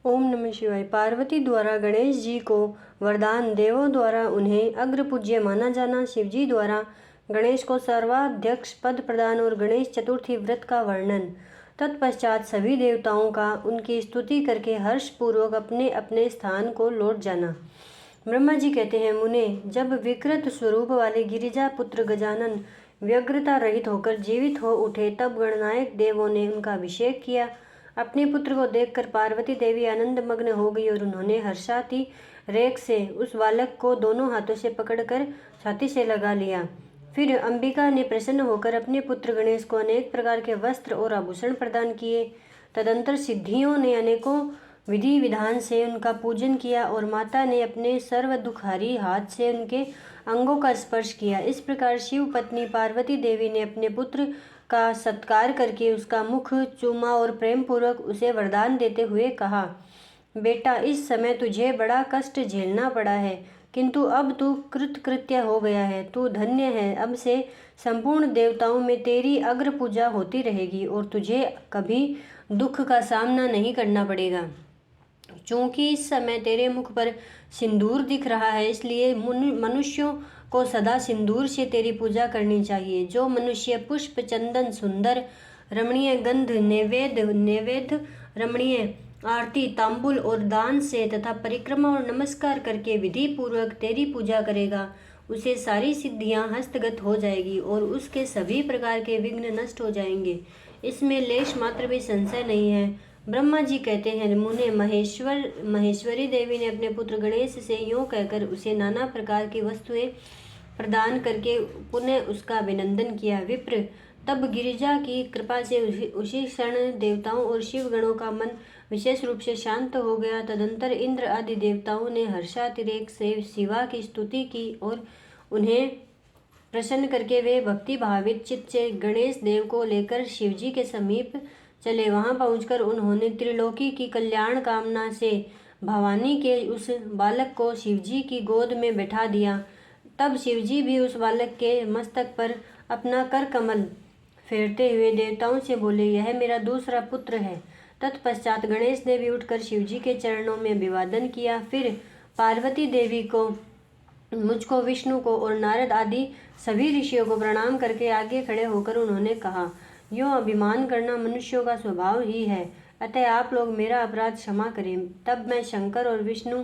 ओम नमः शिवाय। पार्वती द्वारा गणेश जी को वरदान, देवों द्वारा उन्हें अग्र पूज्य माना जाना, शिव जी द्वारा गणेश को सर्वाध्यक्ष पद प्रदान और गणेश चतुर्थी व्रत का वर्णन। तत्पश्चात सभी देवताओं का उनकी स्तुति करके हर्ष पूर्वक अपने अपने स्थान को लौट जाना। ब्रह्मा जी कहते हैं, मुने, जब विकृत स्वरूप वाले गिरिजा पुत्र गजानन व्यग्रता रहित होकर जीवित हो उठे, तब गणनायक देवों ने उनका अभिषेक किया। अपने पुत्र को देखकर पार्वती देवी आनंद मग्न हो गई और उन्होंने हर्षाति रेख से उस बालक को दोनों हाथों से पकड़कर छाती से लगा लिया। फिर अंबिका ने प्रसन्न होकर अपने पुत्र गणेश को अनेक प्रकार के वस्त्र और आभूषण प्रदान किए। तदंतर सिद्धियों ने अनेकों विधि विधान से उनका पूजन किया और माता ने अपने सर्व दुखहारी हाथ से उनके अंगों का स्पर्श किया। इस प्रकार शिव पत्नी पार्वती देवी ने अपने पुत्र का सत्कार करके उसका मुख चूमा और प्रेम पूर्वक उसे वरदान देते हुए कहा, बेटा, इस समय तुझे बड़ा कष्ट झेलना पड़ा है, किंतु अब तू कृतकृत्य हो गया है, तू धन्य है। अब से संपूर्ण देवताओं में तेरी अग्र पूजा होती रहेगी और तुझे कभी दुख का सामना नहीं करना पड़ेगा। चूंकि इस समय तेरे मुख पर सिंदूर दिख रहा है, इसलिए मनुष्यों को सदा सिंदूर से तेरी पूजा करनी चाहिए। जो मनुष्य पुष्प, चंदन, सुंदर रमणीय गंध, नैवेद्य रमणीय आरती, तांबुल और दान से तथा परिक्रमा और नमस्कार करके विधि पूर्वक तेरी पूजा करेगा, उसे सारी सिद्धियां हस्तगत हो जाएगी और उसके सभी प्रकार के विघ्न नष्ट हो जाएंगे। इसमें लेश मात्र भी संशय नहीं है। ब्रह्मा जी कहते हैं, मुने, महेश्वरी देवी ने अपने पुत्र गणेश से यूँ कहकर उसे नाना प्रकार की वस्तुएं प्रदान करके पुनः उसका अभिनंदन किया। विप्र, तब गिरिजा की कृपा से उसी क्षण देवताओं और शिव गणों का मन विशेष रूप से शांत हो गया। तदंतर इंद्र आदि देवताओं ने हर्षातिरेक से शिवा की स्तुति की और उन्हें प्रसन्न करके वे भक्ति भावित चित्त से गणेश देव को लेकर शिवजी के समीप चले। वहां पहुंचकर उन्होंने त्रिलोकी की कल्याण कामना से भवानी के उस बालक को शिवजी की गोद में बैठा दिया। तब शिवजी भी उस बालक के मस्तक पर अपना कर कमल फेरते हुए देवताओं से बोले, यह मेरा दूसरा पुत्र है। तत्पश्चात गणेश देवी उठकर शिवजी के चरणों में अभिवादन किया। फिर पार्वती देवी को, मुझको, विष्णु को और नारद आदि सभी ऋषियों को प्रणाम करके आगे खड़े होकर उन्होंने कहा, यूँ अभिमान करना मनुष्यों का स्वभाव ही है, अतः आप लोग मेरा अपराध क्षमा करें। तब मैं, शंकर और विष्णु,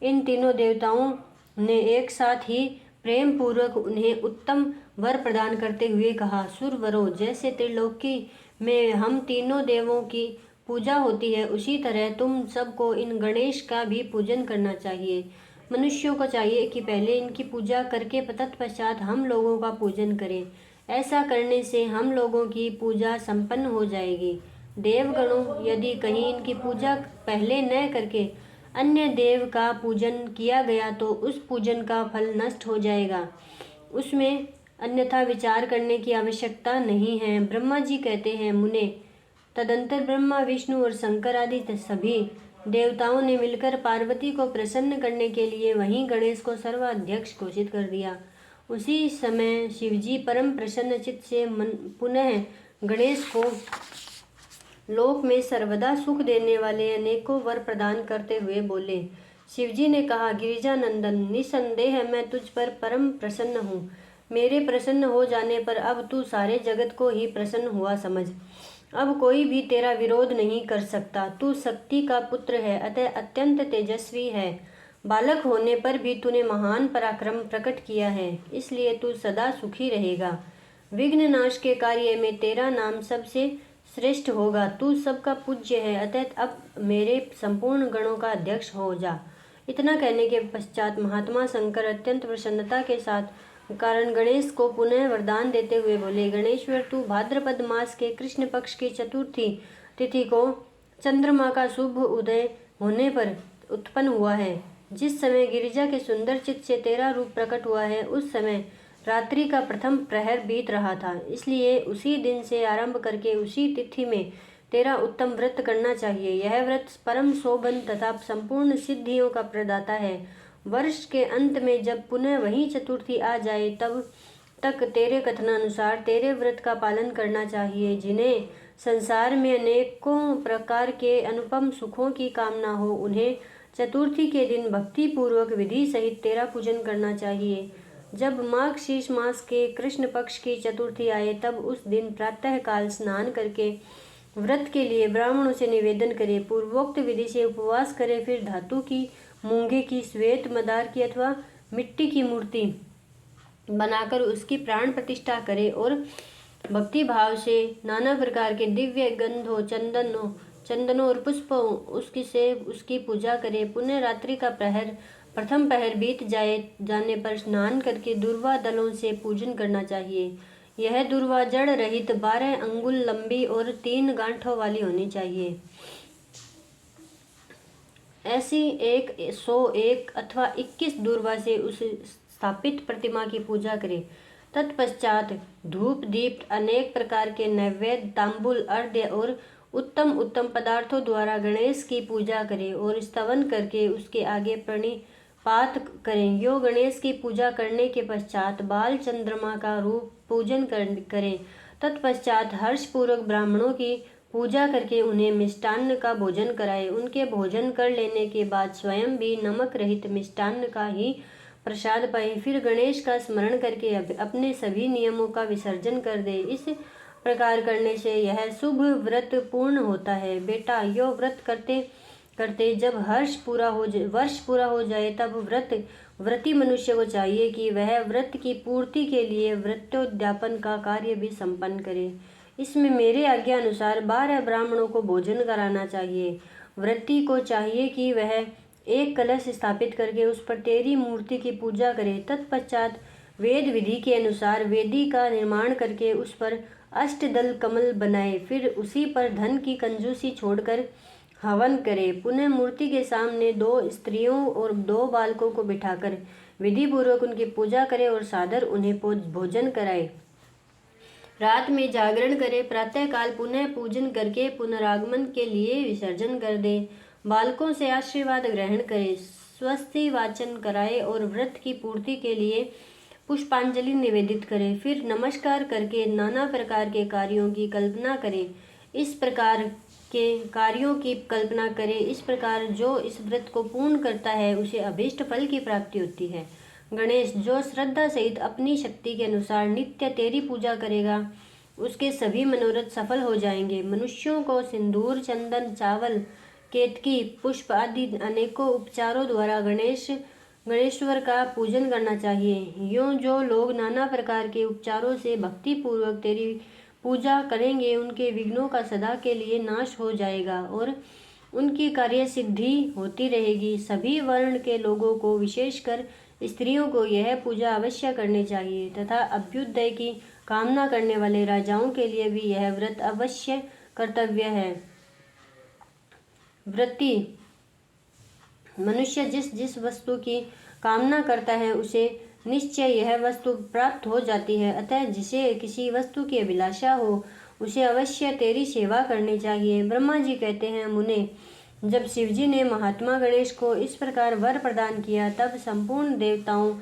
इन तीनों देवताओं ने एक साथ ही प्रेम पूर्वक उन्हें उत्तम वर प्रदान करते हुए कहा, सुरवरों, जैसे त्रिलोकी में हम तीनों देवों की पूजा होती है, उसी तरह तुम सबको इन गणेश का भी पूजन करना चाहिए। मनुष्यों को चाहिए कि पहले इनकी पूजा करके तत्पश्चात हम लोगों का पूजन करें। ऐसा करने से हम लोगों की पूजा संपन्न हो जाएगी। देवगणों, यदि कहीं इनकी पूजा पहले न करके अन्य देव का पूजन किया गया तो उस पूजन का फल नष्ट हो जाएगा, उसमें अन्यथा विचार करने की आवश्यकता नहीं है। ब्रह्मा जी कहते हैं, मुने, तदंतर ब्रह्मा, विष्णु और शंकर आदि सभी देवताओं ने मिलकर पार्वती को प्रसन्न करने के लिए वहीं गणेश को सर्वाध्यक्ष घोषित कर दिया। उसी समय शिवजी परम प्रसन्न चित्त से पुनः गणेश को लोक में सर्वदा सुख देने वाले अनेकों वर प्रदान करते हुए बोले। शिवजी ने कहा, गिरिजानंदन, निसंदेह मैं तुझ पर परम प्रसन्न हूँ। मेरे प्रसन्न हो जाने पर अब तू सारे जगत को ही प्रसन्न हुआ समझ। अब कोई भी तेरा विरोध नहीं कर सकता। तू शक्ति का पुत्र है, अतः अत्यंत तेजस्वी है। बालक होने पर भी तूने महान पराक्रम प्रकट किया है, इसलिए तू सदा सुखी रहेगा। विघ्न नाश के कार्य में तेरा नाम सबसे श्रेष्ठ होगा। तू सबका पूज्य है, अतः अब मेरे संपूर्ण गणों का अध्यक्ष हो जा। इतना कहने के पश्चात महात्मा शंकर अत्यंत प्रसन्नता के साथ कारण गणेश को पुनः वरदान देते हुए बोले, गणेश्वर, तू भाद्रपद मास के कृष्ण पक्ष की चतुर्थी तिथि को चंद्रमा का शुभ उदय होने पर उत्पन्न हुआ है। जिस समय गिरिजा के सुंदर चित्त से तेरा रूप प्रकट हुआ है, उस समय रात्रि का प्रथम प्रहर बीत रहा था, इसलिए उसी दिन से आरंभ करके उसी तिथि में तेरा उत्तम व्रत करना चाहिए। यह व्रत परम शोभन तथा संपूर्ण सिद्धियों का प्रदाता है। वर्ष के अंत में जब पुनः वही चतुर्थी आ जाए, तब तक तेरे कथनानुसार तेरे व्रत का पालन करना चाहिए, जिन्हें संसार में अनेकों प्रकार के अनुपम सुखों की कामना हो, उन्हें चतुर्थी के दिन भक्ति पूर्वक विधि सहित तेरा पूजन करना चाहिए। जब माघ शीर्ष मास के कृष्ण पक्ष की चतुर्थी आए तब उस दिन प्रातः काल स्नान करके व्रत के लिए ब्राह्मणों से निवेदन करे, पूर्वोक्त विधि से उपवास करे, फिर धातु की, मूंगे की, श्वेत मदार की अथवा मिट्टी की मूर्ति बनाकर उसकी प्राण प्रतिष्ठा करे और भक्ति भाव से नाना प्रकार के दिव्य गंधों, चंदनों और पुष्पों उसकी पूजा करे। पुण्य रात्रि का प्रथम पहर बीत जाने पर स्नान करके दूर्वा दलों से पूजन करना चाहिए। यह दूर्वा जड़ रहित 12 अंगुल लंबी और 3 गांठों वाली होनी चाहिए। ऐसी 101 अथवा 21 दूर्वा से उस स्थापित प्रतिमा की पूजा करे। तत्पश्चात धूप दीप अनेक प्रकार के नैवेद्य, तांबुल, अर्घ्य और उत्तम उत्तम पदार्थों द्वारा गणेश की पूजा करें और स्तवन करके उसके आगे प्रणिपात करें। यो गणेश की पूजा करने के पश्चात बाल चंद्रमा का रूप पूजन करें। तत्पश्चात हर्षपूर्वक ब्राह्मणों की पूजा करके उन्हें मिष्टान्न का भोजन कराएं। उनके भोजन कर लेने के बाद स्वयं भी नमक रहित मिष्टान्न का ही प्रसाद पाए। फिर गणेश का स्मरण करके अपने सभी नियमों का विसर्जन कर दे। इस प्रकार करने से यह शुभ व्रत पूर्ण होता है। बेटा, यो व्रत करते करते जब वर्ष पूरा हो जाए तब व्रती मनुष्य को चाहिए कि वह व्रत की पूर्ति के लिए व्रतोद्यापन का कार्य भी संपन्न करे। इसमें मेरे आज्ञा अनुसार 12 ब्राह्मणों को भोजन कराना चाहिए। व्रती को चाहिए कि वह एक कलश स्थापित करके उस पर तेरी मूर्ति की पूजा करे। तत्पश्चात वेद विधि के अनुसार वेदी का निर्माण करके उस पर अष्टदल कमल बनाए। फिर उसी पर धन की कंजूसी छोड़कर हवन करे। पुनः मूर्ति के सामने 2 स्त्रियों और 2 बालकों को बिठाकर विधि पूर्वक उनकी पूजा करे और सादर उन्हें भोजन कराए। रात में जागरण करे, प्रातः काल पुनः पूजन करके पुनरागमन के लिए विसर्जन कर दे। बालकों से आशीर्वाद ग्रहण करे, स्वस्ति वाचन कराए और व्रत की पूर्ति के लिए पुष्पांजलि निवेदित करे। फिर नमस्कार करके नाना प्रकार के कार्यों की कल्पना करे। इस प्रकार जो इस व्रत को पूर्ण करता है उसे अभीष्ट फल की प्राप्ति होती है। गणेश, जो श्रद्धा सहित अपनी शक्ति के अनुसार नित्य तेरी पूजा करेगा उसके सभी मनोरथ सफल हो जाएंगे। मनुष्यों को सिंदूर, चंदन, चावल, केतकी, पुष्प आदि अनेकों उपचारों द्वारा गणेश्वर का पूजन करना चाहिए। यूँ जो लोग नाना प्रकार के उपचारों से भक्ति पूर्वक तेरी पूजा करेंगे उनके विघ्नों का सदा के लिए नाश हो जाएगा और उनकी कार्य सिद्धि होती रहेगी। सभी वर्ण के लोगों को, विशेषकर स्त्रियों को यह पूजा अवश्य करनी चाहिए तथा अभ्युदय की कामना करने वाले राजाओं के लिए भी यह व्रत अवश्य कर्तव्य है। व्रती मनुष्य जिस जिस वस्तु की कामना करता है उसे निश्चय यह वस्तु प्राप्त हो जाती है। अतः जिसे किसी वस्तु की अभिलाषा हो उसे अवश्य तेरी सेवा करनी चाहिए। ब्रह्मा जी कहते हैं, मुने, जब शिवजी ने महात्मा गणेश को इस प्रकार वर प्रदान किया तब संपूर्ण देवताओं,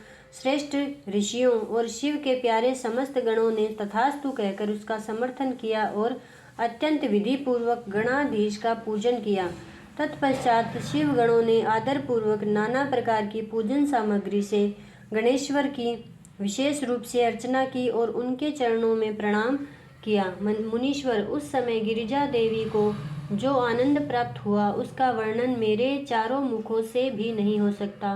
श्रेष्ठ ऋषियों और शिव के प्यारे समस्त गणों ने तथास्तु कहकर उसका समर्थन किया और अत्यंत विधि पूर्वक गणाधीश का पूजन किया। तत्पश्चात शिव गणों ने आदर पूर्वक नाना प्रकार की पूजन सामग्री से गणेश्वर की विशेष रूप से अर्चना की और उनके चरणों में प्रणाम किया। मुनीश्वर, उस समय गिरिजा देवी को जो आनंद प्राप्त हुआ उसका वर्णन मेरे चारों मुखों से भी नहीं हो सकता।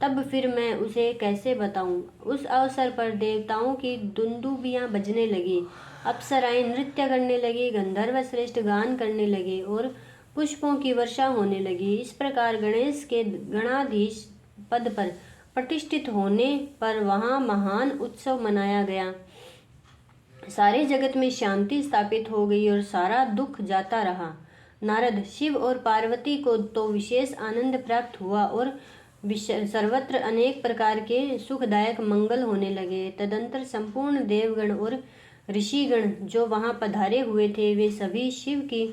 तब फिर मैं उसे कैसे बताऊं। उस अवसर पर देवताओं की दुंदुबियां बजने लगी, अप्सराएं नृत्य करने लगी, गंधर्व श्रेष्ठ गान करने लगे और पुष्पों की वर्षा होने लगी। इस प्रकार गणेश के गणाधीश पद पर प्रतिष्ठित होने पर वहां महान उत्सव मनाया गया। सारे जगत में शांति स्थापित हो गई और सारा दुख जाता रहा। नारद, शिव और पार्वती को तो विशेष आनंद प्राप्त हुआ और सर्वत्र अनेक प्रकार के सुखदायक मंगल होने लगे। तदंतर संपूर्ण देवगण और ऋषिगण जो वहां पधारे हुए थे वे सभी शिव की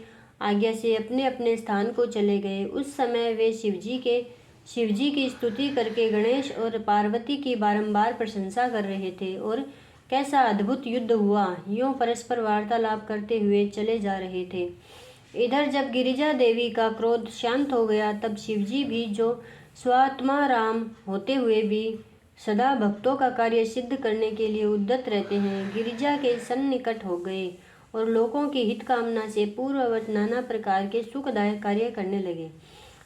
आज्ञा से अपने अपने स्थान को चले गए। उस समय वे शिवजी की स्तुति करके गणेश और पार्वती की बारंबार प्रशंसा कर रहे थे और कैसा अद्भुत युद्ध हुआ। यूं परस्पर वार्तालाप करते हुए चले जा रहे थे। इधर जब गिरिजा देवी का क्रोध शांत हो गया, तब शिवजी भी, जो स्वात्माराम होते हुए भी सदा भक्तों का कार्य सिद्ध करने के लिए उद्यत रहते हैं, गिरिजा के सन्निकट हो गए और लोगों की हित कामना से पूर्ववत नाना प्रकार के सुखदायक कार्य करने लगे।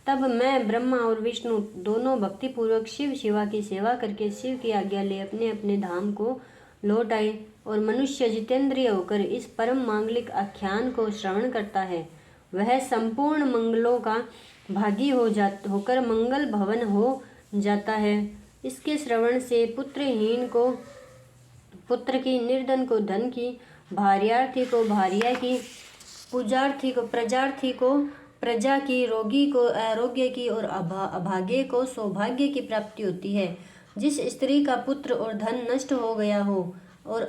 तब मैं, ब्रह्मा और विष्णु दोनों भक्तिपूर्वक शिव शिवा की सेवा करके शिव की आज्ञा ले अपने अपने धाम को लौट आए, और मनुष्य जितेंद्रिय होकर इस परम मांगलिक आख्यान को श्रवण करता है, वह संपूर्ण मंगलों का भागी होकर मंगल भवन हो जाता है। इसके श्रवण से पुत्रहीन को पुत्र की, निर्धन को धन की, भार्यार्थी को भार्या की, पूजार्थी को प्रजार्थी को प्रजा की, रोगी को आरोग्य की और अभागे को सौभाग्य की प्राप्ति होती है। जिस स्त्री का पुत्र और धन नष्ट हो गया हो और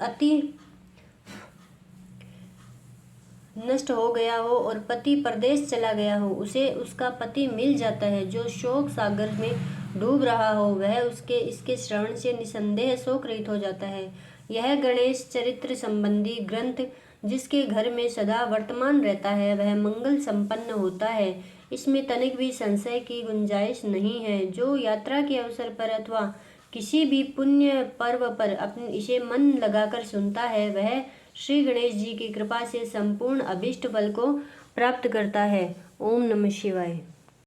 पति परदेश चला गया हो, उसे उसका पति मिल जाता है। जो शोक सागर में डूब रहा हो, वह इसके श्रवण से निसंदेह शोक रहित हो जाता है। यह गणेश चरित्र संबंधी ग्रंथ जिसके घर में सदा वर्तमान रहता है, वह मंगल संपन्न होता है। इसमें तनिक भी संशय की गुंजाइश नहीं है। जो यात्रा के अवसर पर अथवा किसी भी पुण्य पर्व पर इसे मन लगाकर सुनता है, वह श्री गणेश जी की कृपा से संपूर्ण अभीष्ट फल को प्राप्त करता है। ओम नमः शिवाय।